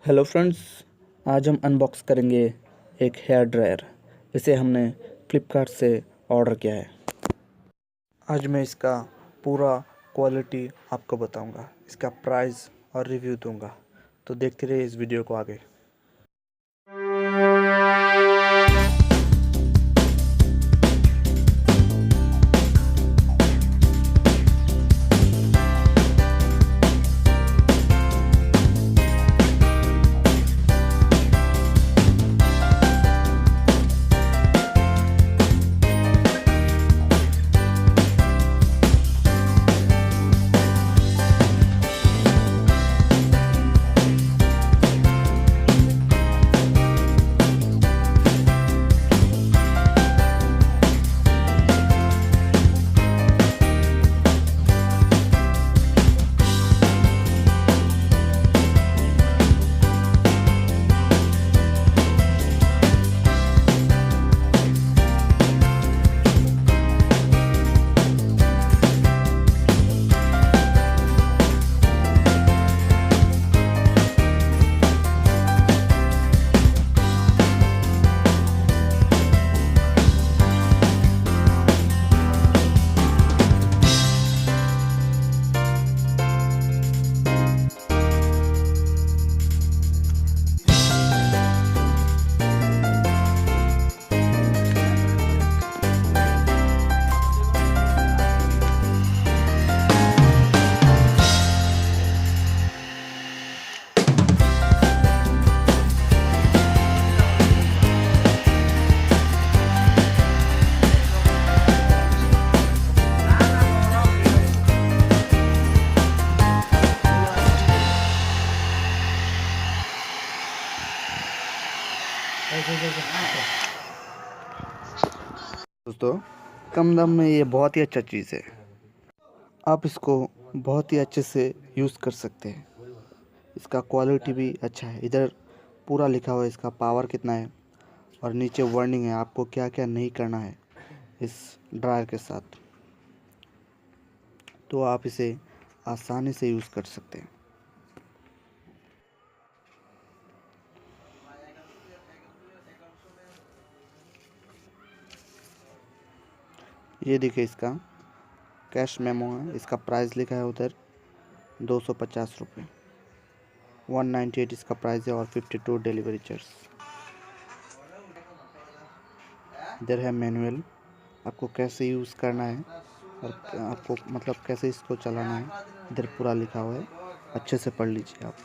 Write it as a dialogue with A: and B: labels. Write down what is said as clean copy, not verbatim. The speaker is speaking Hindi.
A: हेलो फ्रेंड्स, आज हम अनबॉक्स करेंगे एक हेयर ड्रायर। इसे हमने फ्लिपकार्ट से ऑर्डर किया है। आज मैं इसका पूरा क्वालिटी आपको बताऊंगा, इसका प्राइस और रिव्यू दूंगा। तो देखते रहिए इस वीडियो को आगे। दोस्तों, कम दाम में ये बहुत ही अच्छा चीज़ है। आप इसको बहुत ही अच्छे से यूज़ कर सकते हैं। इसका क्वालिटी भी अच्छा है। इधर पूरा लिखा हुआ है इसका पावर कितना है और नीचे वार्निंग है आपको क्या क्या नहीं करना है इस ड्रायर के साथ। तो आप इसे आसानी से यूज़ कर सकते हैं। ये देखिए, इसका कैश मेमो है। इसका प्राइस लिखा है उधर 250 रुपये, 198 इसका प्राइस है और 52 डिलीवरी चार्ज। इधर है मैनुअल, आपको कैसे यूज़ करना है और आपको मतलब कैसे इसको चलाना है। इधर पूरा लिखा हुआ है, अच्छे से पढ़ लीजिए आप।